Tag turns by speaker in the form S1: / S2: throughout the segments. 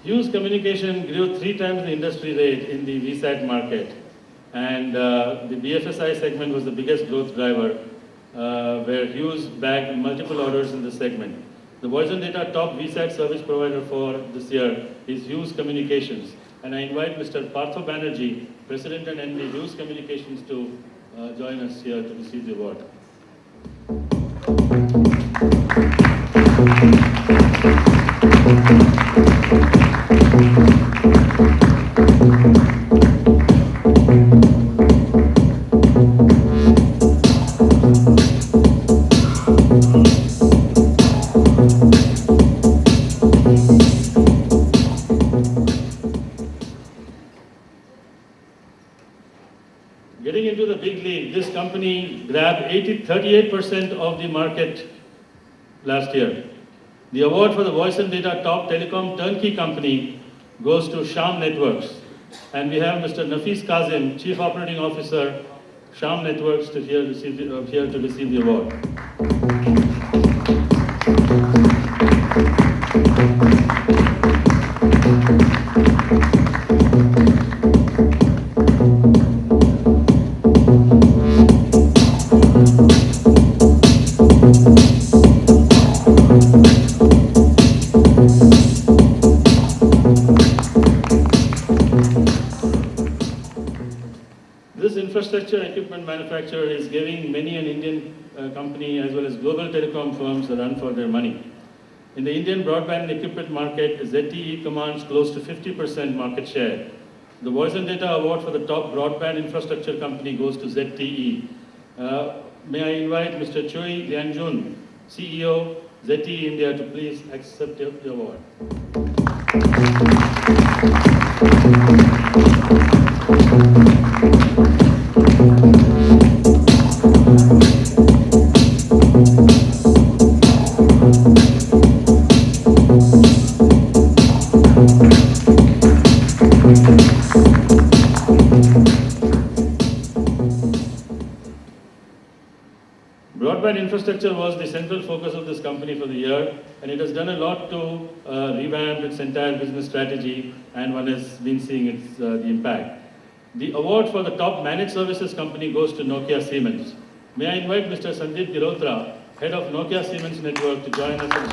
S1: Hughes Communication grew 3 times the industry rate in the VSAT market, and the BFSI segment was the biggest growth driver, where Hughes bagged multiple orders in the segment. The voice and data top VSAT service provider for this year is Hughes Communications, and I invite Mr. Partho Banerjee, President and MD Hughes Communications, to join us here to receive the award. Getting into the big league, this company grabbed 38% of the market last year. The award for the voice and data top telecom turnkey company goes to Sham Networks. And we have Mr. Nafis Kazim, Chief Operating Officer, Sham Networks, here to receive the award. This infrastructure equipment manufacturer is giving many an Indian company as well as global telecom firms a run for their money. In the Indian broadband equipment market, ZTE commands close to 50% market share. The voice and data award for the top broadband infrastructure company goes to ZTE. May I invite Mr. Chui Lianjun, CEO, ZTE India, to please accept the award. Broadband infrastructure was the central focus of this company for the year, and it has done a lot to revamp its entire business strategy, and one has been seeing the impact. The award for the top managed services company goes to Nokia Siemens. May I invite Mr. Sandeep Girotra, Head of Nokia Siemens Network, to join us on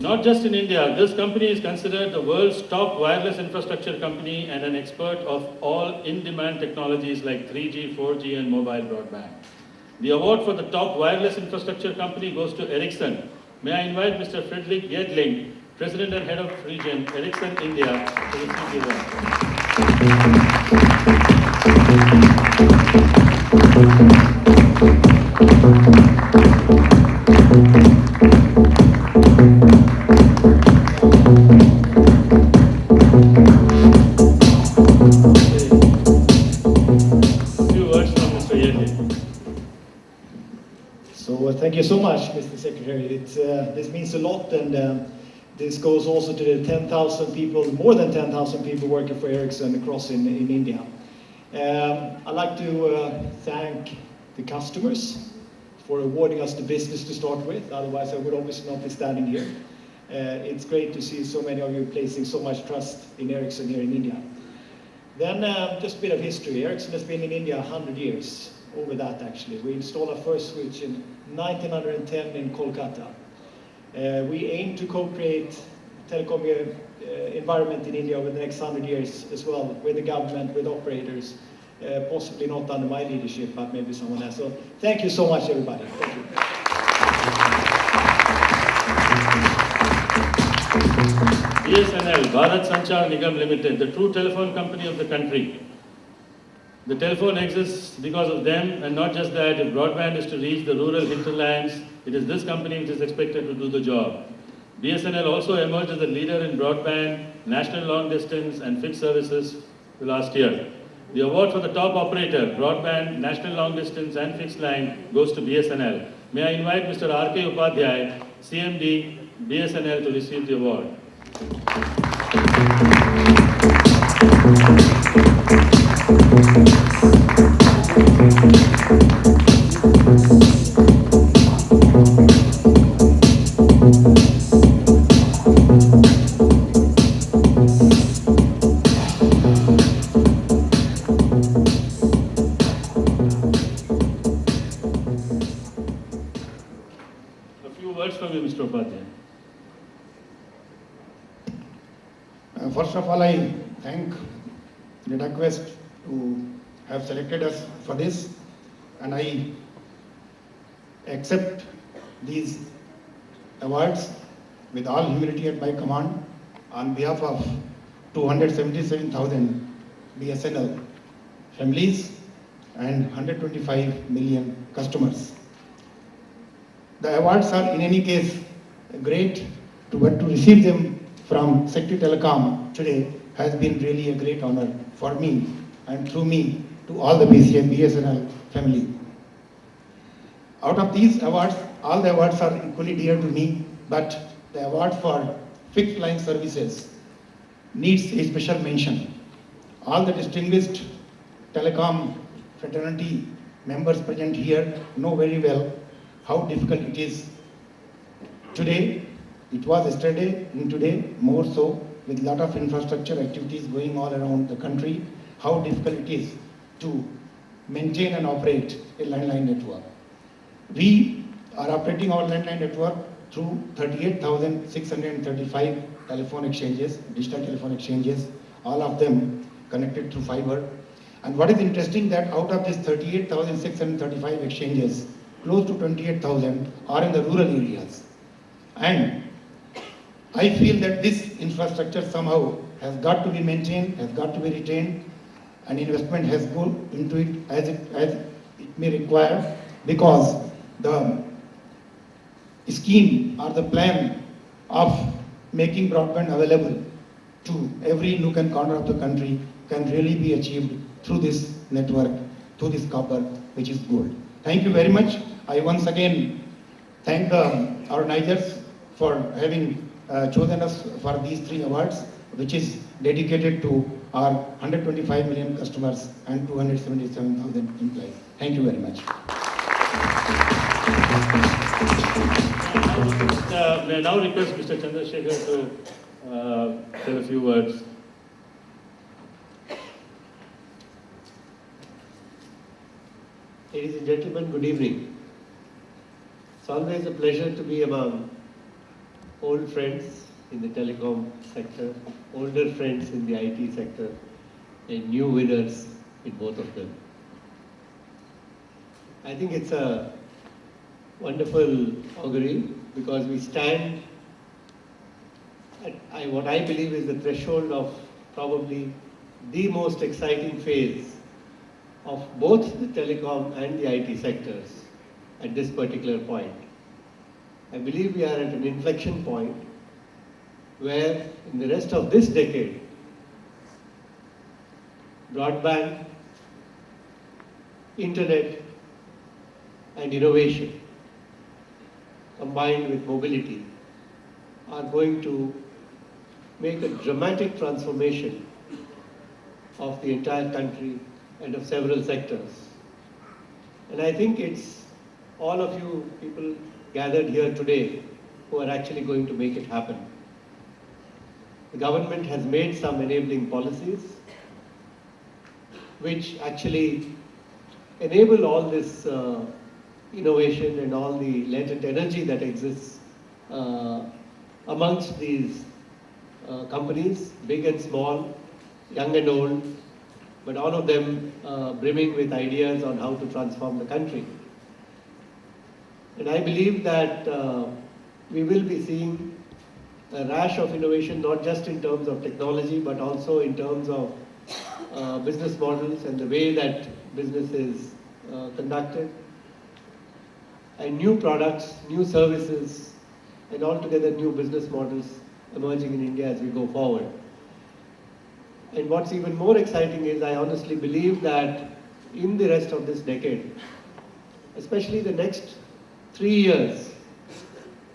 S1: Not just in India, this company is considered the world's top wireless infrastructure company and an expert of all in-demand technologies like 3G, 4G and mobile broadband. The award for the top wireless infrastructure company goes to Ericsson. May I invite Mr. Fredrik Jedling, President and Head of Region, Ericsson India, to receive the
S2: Thank you so much, Mr. Secretary. This means a lot, and this goes also to the 10,000 people, more than 10,000 people working for Ericsson across in India. I'd like to thank the customers for awarding us the business to start with. Otherwise, I would obviously not be standing here. It's great to see so many of you placing so much trust in Ericsson here in India. Then just a bit of history. Ericsson has been in India 100 years. Over that, actually. We installed our first switch in 1910 in Kolkata. We aim to co-create telecom environment in India over the next 100 years as well, with the government, with operators, possibly not under my leadership, but maybe someone else. So thank you so much, everybody. Thank you.
S1: BSNL, Bharat Sanchar Nigam Limited, the true telephone company of the country. The telephone exists because of them, and not just that. If broadband is to reach the rural hinterlands, it is this company which is expected to do the job. BSNL also emerged as a leader in broadband, national long distance and fixed services last year. The award for the top operator, broadband, national long distance and fixed line goes to BSNL. May I invite Mr. R.K. Upadhyay, CMD, BSNL to receive the award. A few words from you, Mr. Upadhyay.
S3: First of all, I thank the request to have selected us for this, and I accept these awards with all humility at my command on behalf of 277,000 BSNL families and 125 million customers. The awards are in any case great, but to receive them from Sector Telecom today has been really a great honor for me and through me to all the BSNL family. Out of these awards, all the awards are equally dear to me, but the award for fixed line services needs a special mention. All the distinguished telecom fraternity members present here know very well how difficult it is today. It was yesterday and today more so, with a lot of infrastructure activities going all around the country, how difficult it is to maintain and operate a landline network. We are operating our landline network through 38,635 telephone exchanges, digital telephone exchanges, all of them connected through fiber. And what is interesting that out of these 38,635 exchanges, close to 28,000 are in the rural areas. And I feel that this infrastructure somehow has got to be maintained, has got to be retained, and investment has gone into it as it may require, because the scheme or the plan of making broadband available to every nook and corner of the country can really be achieved through this network, through this copper, which is gold. Thank you very much. I once again thank the organizers for having chosen us for these 3 awards, which is dedicated to our 125 million customers and 277,000 employees. Thank you very much.
S1: May I now request Mr. Chandrasekhar to tell a few words.
S4: Ladies and gentlemen, good evening. It's always a pleasure to be among old friends in the telecom sector, older friends in the IT sector, and new winners in both of them. I think it's a wonderful augury because we stand at what I believe is the threshold of probably the most exciting phase of both the telecom and the IT sectors at this particular point. I believe we are at an inflection point where in the rest of this decade, broadband, internet, and innovation combined with mobility are going to make a dramatic transformation of the entire country and of several sectors. And I think it's all of you people gathered here today who are actually going to make it happen. The government has made some enabling policies which actually enable all this innovation and all the latent energy that exists amongst these companies, big and small, young and old, but all of them brimming with ideas on how to transform the country. And I believe that we will be seeing a rash of innovation, not just in terms of technology, but also in terms of business models and the way that business is conducted, and new products, new services, and altogether new business models emerging in India as we go forward. And what's even more exciting is I honestly believe that in the rest of this decade, especially the next 3 years,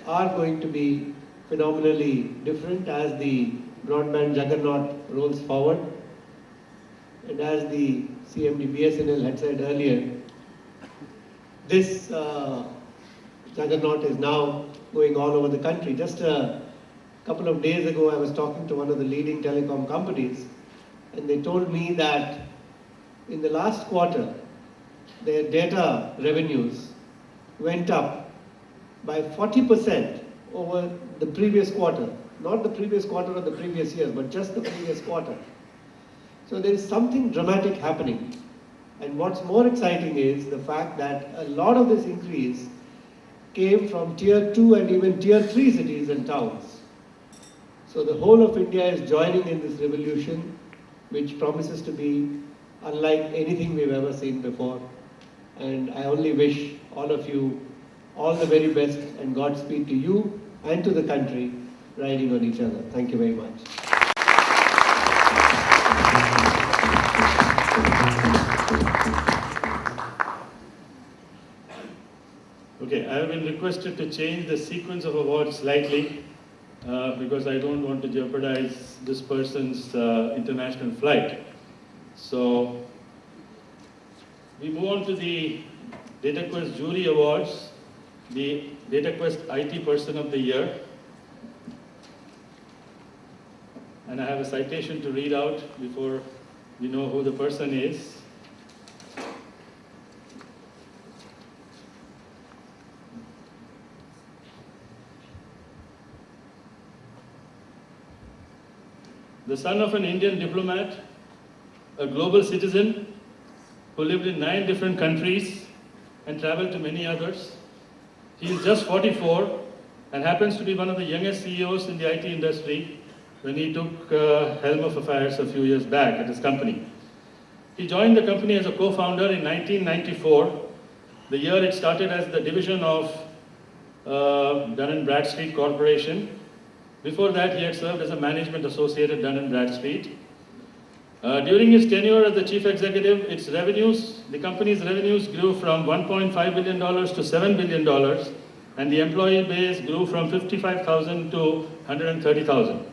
S4: are going to be phenomenally different as the broadband juggernaut rolls forward. And as the CMD BSNL had said earlier, this juggernaut is now going all over the country. Just a couple of days ago, I was talking to one of the leading telecom companies, and they told me that in the last quarter, their data revenues went up by 40% over the previous quarter. Not the previous quarter of the previous year, but just the previous quarter. So there is something dramatic happening. And what's more exciting is the fact that a lot of this increase came from tier 2 and even tier 3 cities and towns. So the whole of India is joining in this revolution, which promises to be unlike anything we've ever seen before. And I only wish all of you all the very best and Godspeed to you and to the country riding on each other. Thank you very much.
S1: Okay, I have been requested to change the sequence of awards slightly because I don't want to jeopardize this person's international flight. So we move on to the DataQuest Jury Awards, the DataQuest IT Person of the Year. And I have a citation to read out before we know who the person is. The son of an Indian diplomat, a global citizen who lived in 9 different countries and traveled to many others. He is just 44 and happens to be one of the youngest CEOs in the IT industry when he took helm of affairs a few years back at his company. He joined the company as a co-founder in 1994, the year it started as the division of Dun & Bradstreet Corporation. Before that, he had served as a management associate at Dun & Bradstreet. During his tenure as the chief executive, the company's revenues grew from $1.5 billion to $7 billion, and the employee base grew from 55,000 to 130,000.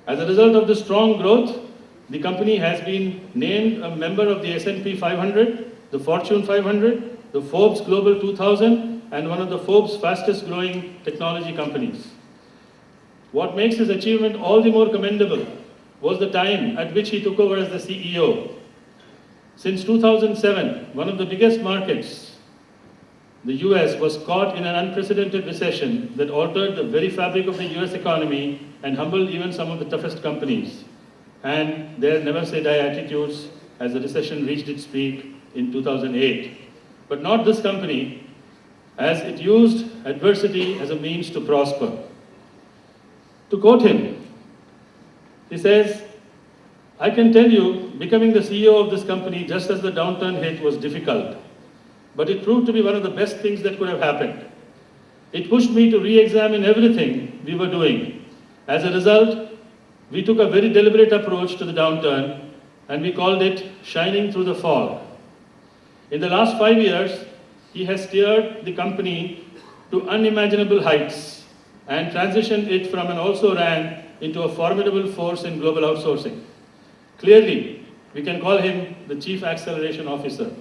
S1: As a result of this strong growth, the company has been named a member of the S&P 500, the Fortune 500, the Forbes Global 2000, and one of the Forbes fastest growing technology companies. What makes his achievement all the more commendable was the time at which he took over as the CEO. Since 2007, one of the biggest markets, the US, was caught in an unprecedented recession that altered the very fabric of the US economy and humbled even some of the toughest companies. And their never-say-die attitudes as the recession reached its peak in 2008. But not this company, as it used adversity as a means to prosper. To quote him, he says, "I can tell you, becoming the CEO of this company just as the downturn hit was difficult, but it proved to be one of the best things that could have happened. It pushed me to re-examine everything we were doing. As a result, we took a very deliberate approach to the downturn, and we called it shining through the fog. In the last 5 years, he has steered the company to unimaginable heights and transitioned it from an also-ran into a formidable force in global outsourcing. Clearly, we can call him the Chief Acceleration Officer.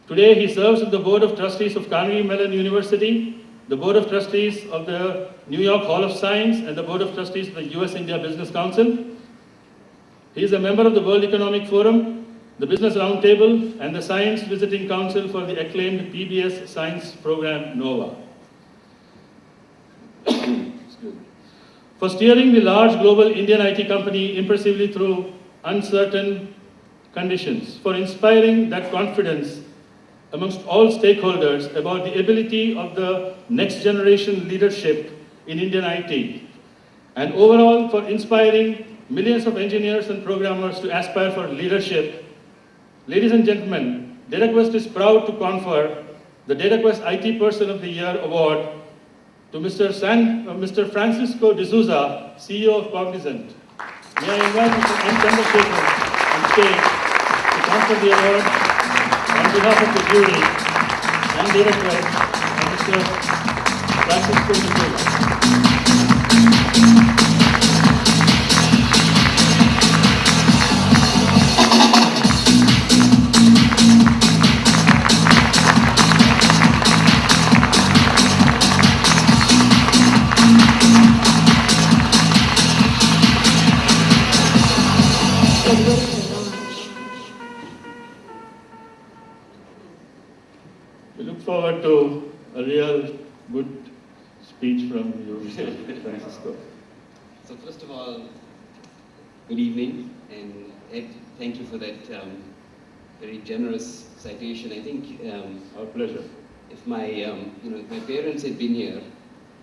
S1: Today, he serves on the Board of Trustees of Carnegie Mellon University, the Board of Trustees of the New York Hall of Science, and the Board of Trustees of the US-India Business Council. He is a member of the World Economic Forum, the Business Roundtable, and the Science Visiting Council for the acclaimed PBS science program NOVA. For steering the large global Indian IT company impressively through uncertain conditions, for inspiring that confidence amongst all stakeholders about the ability of the next generation leadership in Indian IT, and overall for inspiring millions of engineers and programmers to aspire for leadership. Ladies and gentlemen, DataQuest is proud to confer the DataQuest IT Person of the Year award to Mr. Francisco D'Souza, CEO of Cognizant. We are inviting N. Chandrasekhar on stage to confer the award on behalf of the jury and director and Mr. Francisco Nicola. We look forward to a real good speech from you, Mr. Francisco.
S5: So first of all, good evening, and Ed, thank you for that very generous citation. I think
S1: Our pleasure.
S5: if my if my parents had been here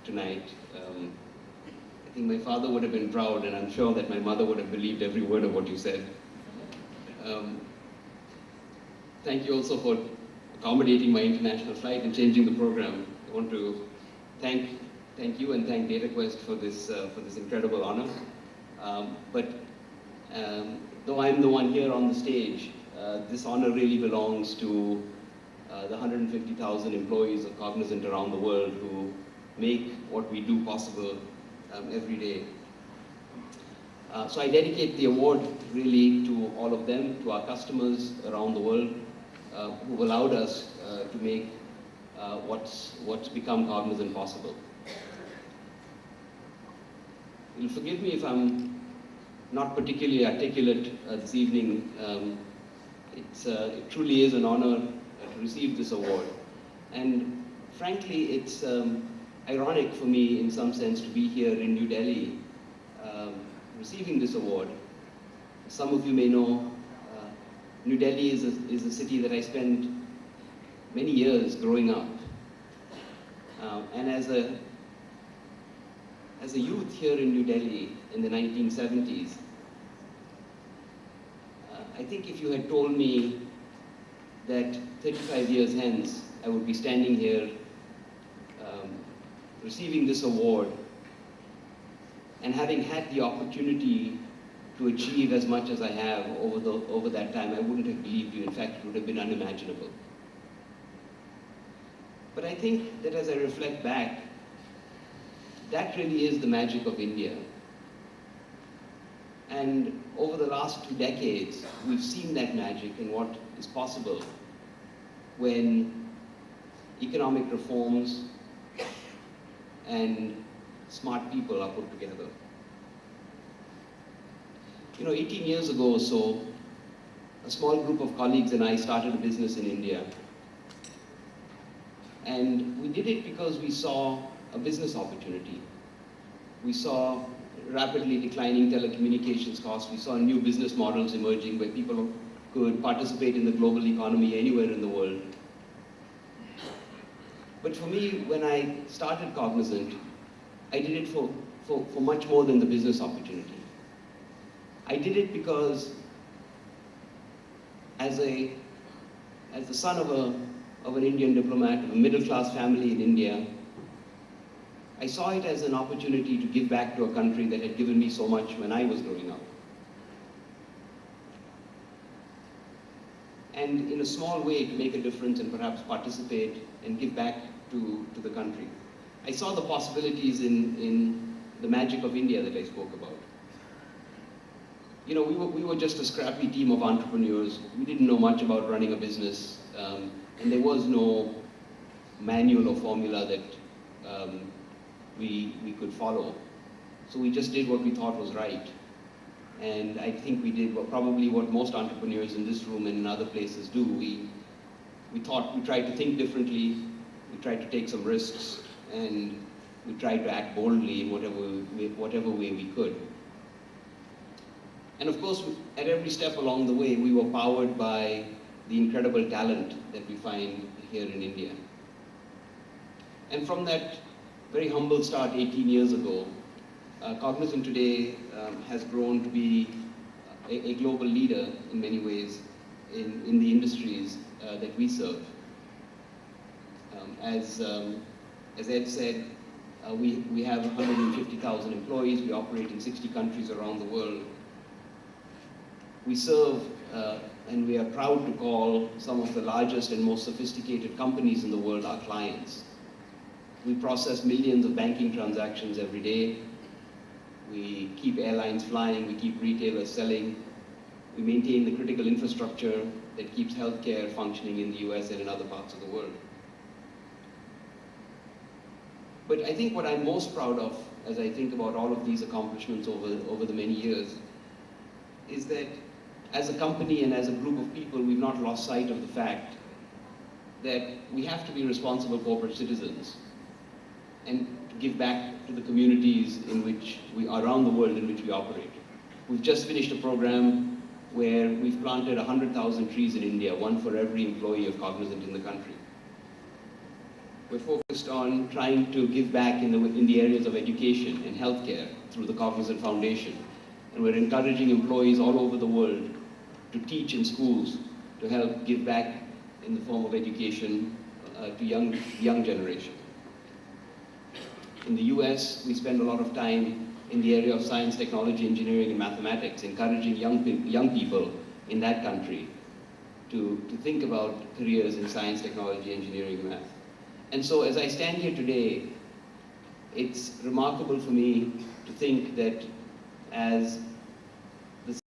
S5: tonight, I think my father would have been proud, and I'm sure that my mother would have believed every word of what you said. Thank you also for accommodating my international flight and changing the program. I want to thank you and thank DataQuest for this incredible honor. But though I'm the one here on the stage, this honor really belongs to the 150,000 employees of Cognizant around the world who make what we do possible every day. So I dedicate the award really to all of them, to our customers around the world who've allowed us to make what's become Cognizant possible. You'll forgive me if I'm not particularly articulate this evening. It truly is an honor to receive this award. And frankly, it's ironic for me in some sense to be here in New Delhi receiving this award. Some of you may know New Delhi is a city that I spent many years growing up. And as a youth here in New Delhi in the 1970s, I think if you had told me that 35 years hence I would be standing here receiving this award and having had the opportunity to achieve as much as I have over that time, I wouldn't have believed you. In fact, it would have been unimaginable. But I think that as I reflect back, that really is the magic of India. And over the last 2 decades, we've seen that magic in what is possible when economic reforms and smart people are put together. 18 years ago or so, a small group of colleagues and I started a business in India. And we did it because we saw a business opportunity. We saw rapidly declining telecommunications costs. We saw new business models emerging where people could participate in the global economy anywhere in the world. But for me, when I started Cognizant, I did it for much more than the business opportunity. I did it because as the son of an Indian diplomat, of a middle-class family in India, I saw it as an opportunity to give back to a country that had given me so much when I was growing up. And in a small way to make a difference and perhaps participate and give back to the country. I saw the possibilities in the magic of India that I spoke about. We were just a scrappy team of entrepreneurs. We didn't know much about running a business, and there was no manual or formula that we could follow. So we just did what we thought was right. And I think we did probably what most entrepreneurs in this room and in other places do. We tried to think differently, we tried to take some risks, and we tried to act boldly in whatever way we could. And of course, at every step along the way, we were powered by the incredible talent that we find here in India. And from that very humble start 18 years ago, Cognizant today has grown to be a global leader in many ways in the industries that we serve. As Ed said, we have 150,000 employees. We operate in 60 countries around the world. We serve and we are proud to call some of the largest and most sophisticated companies in the world our clients. We process millions of banking transactions every day. We keep airlines flying, we keep retailers selling. We maintain the critical infrastructure that keeps healthcare functioning in the US and in other parts of the world. But I think what I'm most proud of as I think about all of these accomplishments over the many years is that as a company and as a group of people, we've not lost sight of the fact that we have to be responsible corporate citizens and to give back to the communities in which we are around the world in which we operate. We've just finished a program where we've planted 100,000 trees in India, one for every employee of Cognizant in the country. We're focused on trying to give back in the areas of education and healthcare through the Cognizant Foundation. And we're encouraging employees all over the world to teach in schools to help give back in the form of education to young generation. In the US, we spend a lot of time in the area of science, technology, engineering, and mathematics, encouraging young people in that country to think about careers in science, technology, engineering, and math. And so as I stand here today, it's remarkable for me to think that as